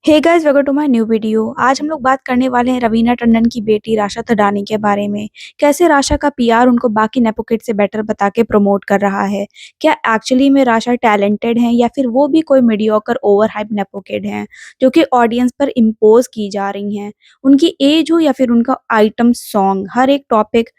Hey guys, welcome to my new video. आज हम लोग बात करने वाले हैं रवीना टंडन की बेटी राशा थडानी के बारे में। कैसे राशा का पीआर उनको बाकी नेपो किड से बेटर बता के प्रमोट कर रहा है। क्या एक्चुअली में राशा टैलेंटेड हैं या फिर वो भी कोई mediocre over hype nepo kid हैं जो कि ऑडियंस पर इम्पोज की जा रही हैं। उनकी एज हो या फिर उनका आइटम सॉन्ग, हर एक टॉपिक,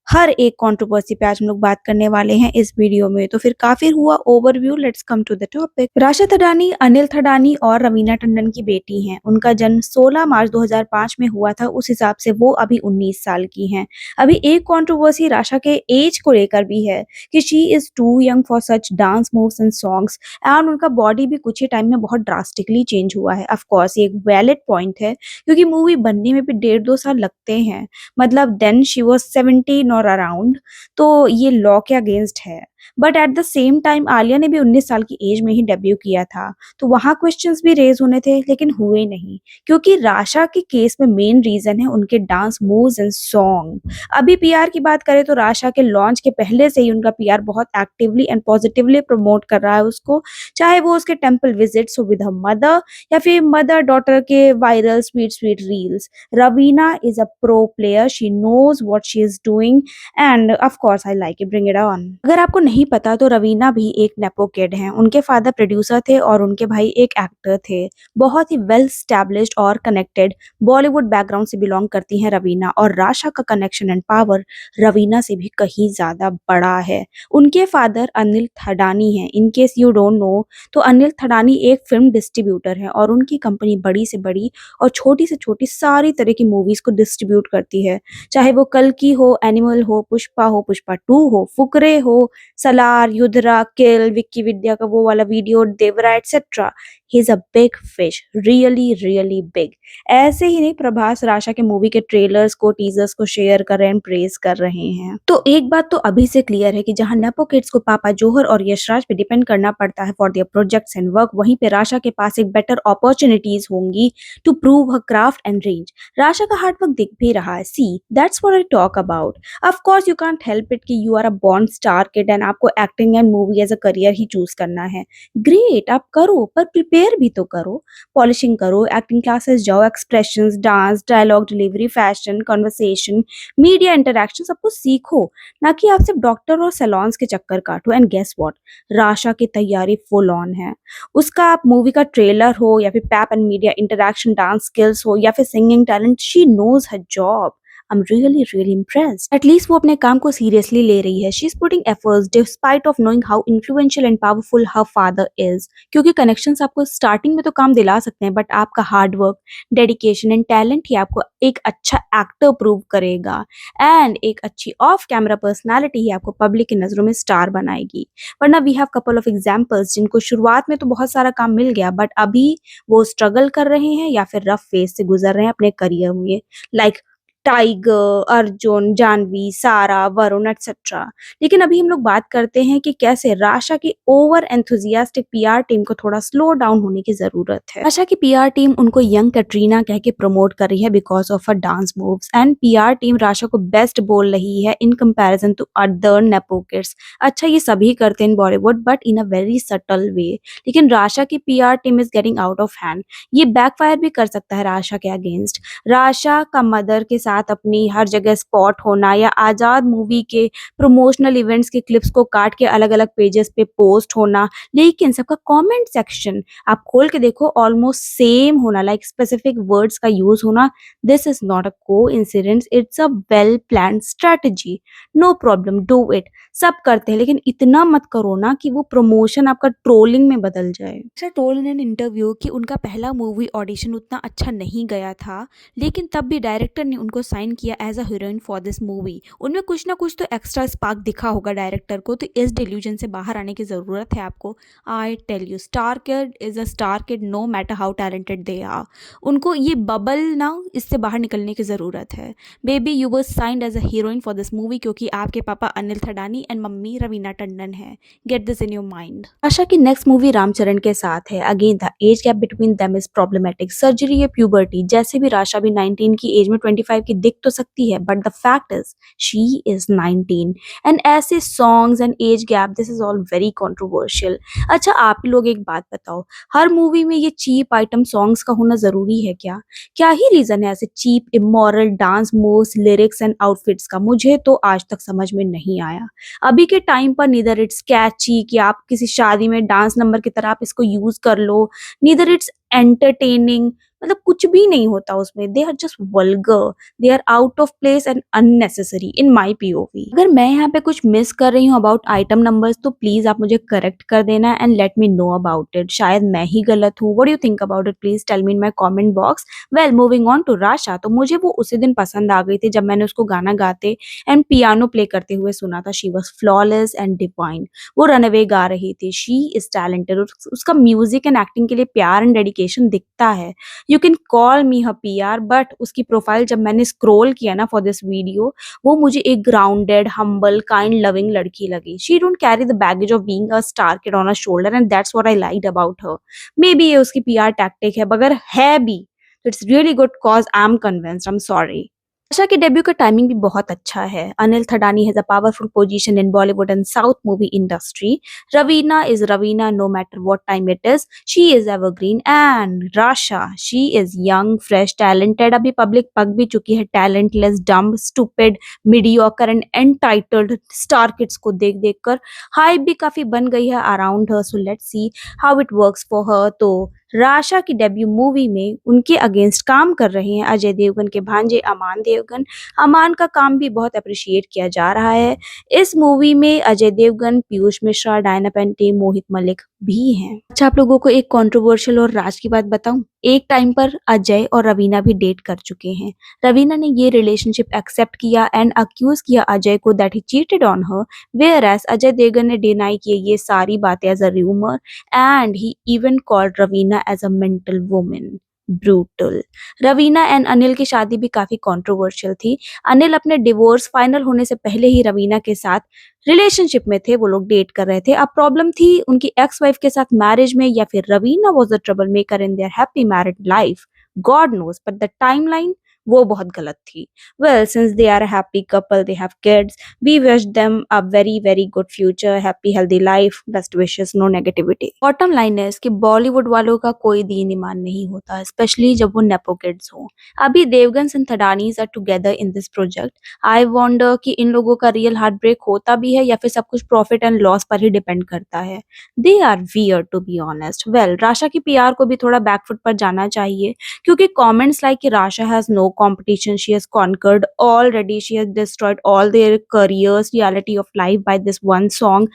हर एक कंट्रोवर्सी पे आज हम लोग बात करने वाले हैं इस वीडियो में। तो फिर काफी हुआ overview, let's come to the topic. Rasha Thadani Anil Thadani और रवीना टंडन की बेटी हैं। उनका जन्म 16 मार्च 2005 में हुआ था। उस हिसाब से वो अभी 19 साल की हैं। अभी एक कंट्रोवर्सी राशा के एज को लेकर भी है कि she is too young for such dance moves and songs, and उनका बॉडी भी कुछ ही टाइम में बहुत ड्रास्टिकली चेंज हुआ है। ऑफ कोर्स ये एक वैलिड पॉइंट है क्योंकि मूवी बनने में भी 1.5-2 साल लगते हैं। मतलब देन शी वाज 17 और अराउंड, तो ये लॉ के अगेंस्ट है। But at the same time Alia ने भी 19 साल की एज में ही डेब्यू किया था, तो वहां क्वेश्चंस भी रेज होने थे लेकिन हुए नहीं, क्योंकि राशा के केस में मेन रीजन है उनके डांस मूव्स एंड सॉन्ग। अभी पीआर की बात करें तो राशा के लॉन्च के पहले से ही उनका पीआर बहुत एक्टिवली एंड पॉजिटिवली प्रमोट कर रहा है उसको, चाहे वो उसके टेंपल विजिट्स हो विद हर मदर या फिर मदर डॉटर के viral sweet sweet reels. Ravina is a pro player. She knows what she is doing, and of course I like it. Bring it on. अगर आपको नहीं पता तो रवीना भी एक नेपो किड हैं। उनके फादर प्रोड्यूसर थे और उनके भाई एक एक्टर थे। बहुत ही वेल स्टैब्लिश्ड और कनेक्टेड बॉलीवुड बैकग्राउंड से बिलोंग करती हैं रवीना, और राशा का कनेक्शन एंड पावर रवीना से भी कहीं ज्यादा बड़ा है। उनके फादर अनिल थडानी हैं। In case you don't know, तो अनिल थडानी एक फिल्म डिस्ट्रीब्यूटर है और उनकी कंपनी बड़ी से बड़ी और छोटी से छोटी सारी तरह की मूवीज को डिस्ट्रीब्यूट करती है, चाहे वो कल की हो, एनिमल हो, पुष्पा 2 हो, फुकरे हो, सलार, युद्धरा, किल, विक्की विद्या का वो वाला video, Devara etcetera. He is a big fish, really really big. ऐसे ही नहीं, प्रभास राशा के मूवी के ट्रेलर्स को, टीजर्स को शेयर कर रहे हैं, प्रेज कर रहे हैं। तो एक बात तो अभी से क्लियर है कि जहां नेपो किड्स को पापा जौहर और यशराज पे डिपेंड करना पड़ता है for their projects and work, वहीं पे राशा के पास एक बेटर अपॉर्चुनिटीज होंगी to prove her craft and range. Rasha का हार्ड वर्क दिख भी रहा है। See, that's what I talk about. Of course you can't help it कि you are a born star kid and आपको acting and movie as a career ही choose करना है। ग्रेट, आप करो, पर प्रिपेयर भी तो करो। पॉलिशिंग करो, एक्टिंग क्लासेस जाओ, expressions, dance, dialogue delivery, fashion, conversation, media interaction, सब कुछ सीखो, ना कि आप सिर्फ डॉक्टर और सैलॉन्स के चक्कर काटो। एंड गेस व्हाट, राशा की तैयारी फुल ऑन है। उसका आप मूवी का ट्रेलर हो या फिर pap and media interaction, dance skills हो या फिर singing talent, she knows her job. I am really really impressed. At least वो अपने काम को सीरियसली ले रही है। She is putting efforts despite of knowing how influential and powerful her father is. क्योंकि कनेक्शंस आपको स्टार्टिंग में तो काम दिला सकते हैं, बट आपका hard work, dedication and talent ही आपको एक अच्छा एक्टर प्रूव करेगा, एंड एक अच्छी ऑफ कैमरा पर्सनैलिटी ही आपको पब्लिक की नजरों में स्टार बनाएगी। वरना we have couple of examples जिनको शुरुआत में तो बहुत सारा काम मिल गया, बट अभी वो स्ट्रगल कर रहे हैं या फिर रफ फेज से गुजर रहे हैं अपने करियर में, लाइक टाइगर, अर्जुन, जानवी, सारा, वरुण एक्सेट्रा। लेकिन अभी हम लोग बात करते हैं कि कैसे राशा की ओवर एंथुजियास्टिक पीआर टीम को थोड़ा स्लो डाउन होने की जरूरत है। राशा की पीआर टीम उनको यंग कैटरीना कह के प्रमोट कर रही है because of her dance moves, and PR team Rasha को बेस्ट बोल रही है in comparison to other nepo kids. अच्छा, ये सभी करते हैं in Bollywood, but in a very subtle way. लेकिन राशा की PR team is getting out of hand. ये बैकफायर भी कर सकता है राशा के अगेंस्ट। राशा का मदर के साथ अपनी हर जगह स्पॉट होना, या आजाद मूवी के प्रमोशनल इवेंट्स के क्लिप्स को काट के अलग अलग पेजेस पे पोस्ट होना, लेकिन सबका कमेंट सेक्शन आप खोल के देखो ऑलमोस्ट सेम होना, लाइक स्पेसिफिक वर्ड्स का यूज होना। This is not a coincidence, it's a well planned strategy. No problem, do it. सब करते हैं, लेकिन इतना मत करो ना कि वो प्रमोशन आपका ट्रोलिंग में बदल जाए। ऐसा टोल्ड इन एन इंटरव्यू कि उनका पहला मूवी ऑडिशन उतना अच्छा नहीं गया था, लेकिन तब भी डायरेक्टर ने उनको साइन किया as a heroine for this movie. उनमें कुछ ना कुछ तो एक्स्ट्रा स्पार्क दिखा होगा डायरेक्टर को, तो इस डिल्यूजन से बाहर आने की ज़रूरत है आपको। I tell you, star kid is a star kid no matter how talented they are. उनको ये बबल ना, इससे बाहर निकलने की ज़रूरत है। Baby, you were signed as a heroine for this movie क्योंकि आपके पापा अनिल थडानी एंड मम्मी रवीना टंडन है। Get this in your mind. आशा की नेक्स्ट मूवी रामचरण के साथ है। Again the age gap between them is problematic. Surgery या प्यूबर्टी, जैसे भी राशा भी 19 की एज में 25 की दिख तो सकती है, but the fact is she is 19। And ऐसे songs and age gap, this is all very controversial. अच्छा आप ही लोग एक बात बताओ, हर मूवी में ये चीप आइटम सॉन्ग्स का होना जरूरी है क्या? क्या ही रीजन है ऐसे cheap immoral dance moves, lyrics and outfits का? मुझे तो आज तक समझ में नहीं आया। अभी के टाइम पर नीदर इट्स कैची कि आप किसी शादी में डांस नंबर की तरह आप इसको यूज कर लो, नीदर इट्स एंटरटेनिंग, मतलब कुछ भी नहीं होता उसमें। They are just vulgar, they are out of place and unnecessary in my POV. अगर मैं यहाँ पे कुछ मिस कर रही हूँ अबाउट आइटम नंबर्स तो प्लीज आप मुझे करेक्ट कर देना and let me know about it. शायद मैं ही गलत हूँ। What do you think about it? Please tell me in my comment box. Well moving on to Rasha, तो मुझे वो उसी दिन पसंद आ गई थी जब मैंने उसको गाना गाते एंड पियानो प्ले करते हुए सुना था। She was flawless and divine. वो रनअवे गा रही थी। She is talented. उसका म्यूजिक एंड एक्टिंग के लिए प्यार एंड डेडिकेशन दिखता है। You can call me her PR, but उसकी प्रोफाइल जब मैंने स्क्रॉल किया ना फॉर दिस वीडियो, वो मुझे एक ग्राउंडेड, हम्बल, काइंड, लविंग लड़की लगी। She don't carry the baggage of being a star kid on a shoulder and that's what I liked about her. May be ये उसकी पीआर टैक्टिक है, मगर है भी तो it's really good cause I am convinced. I am sorry. Asha के debut का timing भी बहुत अच्छा है। Anil Thadani has a powerful position in Bollywood and south movie industry. Raveena is Raveena no matter what time it is. She is evergreen. And Rasha, she is young, fresh, talented. अभी public पक भी चुकी है talentless, dumb, stupid, mediocre and entitled star kids को देख देख कर। Hype भी काफी बन गई है around her, so let's see how it works for her. तो राशा की डेब्यू मूवी में उनके अगेंस्ट काम कर रहे हैं अजय देवगन के भांजे अमान देवगन। अमान का काम भी बहुत अप्रिशिएट किया जा रहा है। इस मूवी में अजय देवगन, पीयूष मिश्रा, डायना पेंटे, मोहित मलिक भी हैं। अच्छा आप लोगों को एक कंट्रोवर्शियल और राज की बात बताऊं। एक टाइम पर अजय और रवीना भी डेट कर चुके हैं। रवीना ने ये रिलेशनशिप एक्सेप्ट किया एंड अक्यूज किया अजय को that he cheated on her, whereas Ajay Devgn ने डिनाई किए ये सारी बातें as a rumour and he even called Raveena as a mental woman. Brutal. Raveena and Anil की शादी भी काफी कंट्रोवर्शियल थी। अनिल अपने डिवोर्स फाइनल होने से पहले ही रवीना के साथ रिलेशनशिप में थे, वो लोग डेट कर रहे थे। अब प्रॉब्लम थी उनकी एक्स वाइफ के साथ मैरिज में, या फिर Raveena was the trouble maker in their happy married life. God knows, but the timeline वो बहुत गलत थी। Well since they are a happy couple, they have kids, we wish them a very very good future, happy healthy life, best wishes, no negativity. Bottom line है कि बॉलीवुड वालों का कोई दीन ईमान नहीं होता, स्पेशली जब वो नेपो किड्स हो। अभी Devgan and Thadanis are together in this project. I wonder कि इन लोगों का रियल हार्ट ब्रेक होता भी है या फिर सब कुछ प्रॉफिट एंड लॉस पर ही डिपेंड करता है। They are weird to be honest. Well Rasha की पीआर को भी थोड़ा बैकफुट पर जाना चाहिए, क्योंकि कमेंट्स लाइक कि Rasha has no competition, she has conquered already, she has destroyed all their careers, reality of life by this one song,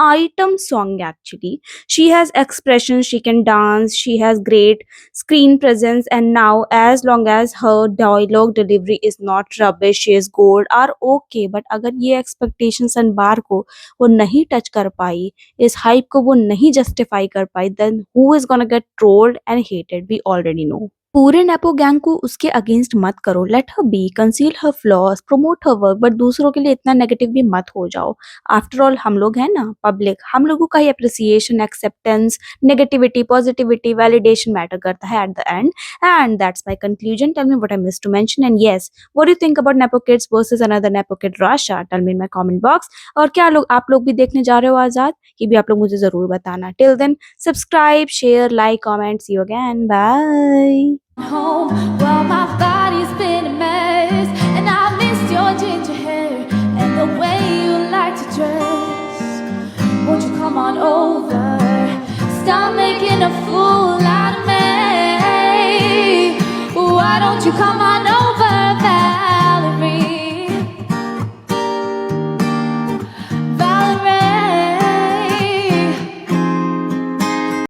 item song actually. She has expressions, she can dance, she has great screen presence, and now as long as her dialogue delivery is not rubbish, she is gold, are okay. but अगर ये expectations and bar को वो नहीं touch कर पाई, इस hype को वो नहीं justify कर पाई, then who is gonna get trolled and hated? We already know. पूरे नेपो गैंग को उसके अगेंस्ट मत करो। Let her be, conceal her flaws, promote her work, but दूसरों के लिए इतना नेगेटिव भी मत हो जाओ। आफ्टर ऑल हम लोग हैं ना पब्लिक, हम लोगों का ही appreciation, acceptance, negativity, positivity, validation matter करता है at the end. And that's my conclusion. Tell me what I miss to mention, and yes what do you think about nepo kids versus another nepo kid Rasha? Tell me in my comment box. और क्या आप लोग भी देखने जा रहे हो आजाद? ये भी आप लोग मुझे जरूर बताना। Till then subscribe, share, like, comment. See you again, bye. Home, well, my body's been a mess, and I missed your ginger hair and the way you like to dress. Won't you come on over? Stop making a fool out of me. Why don't you come on over?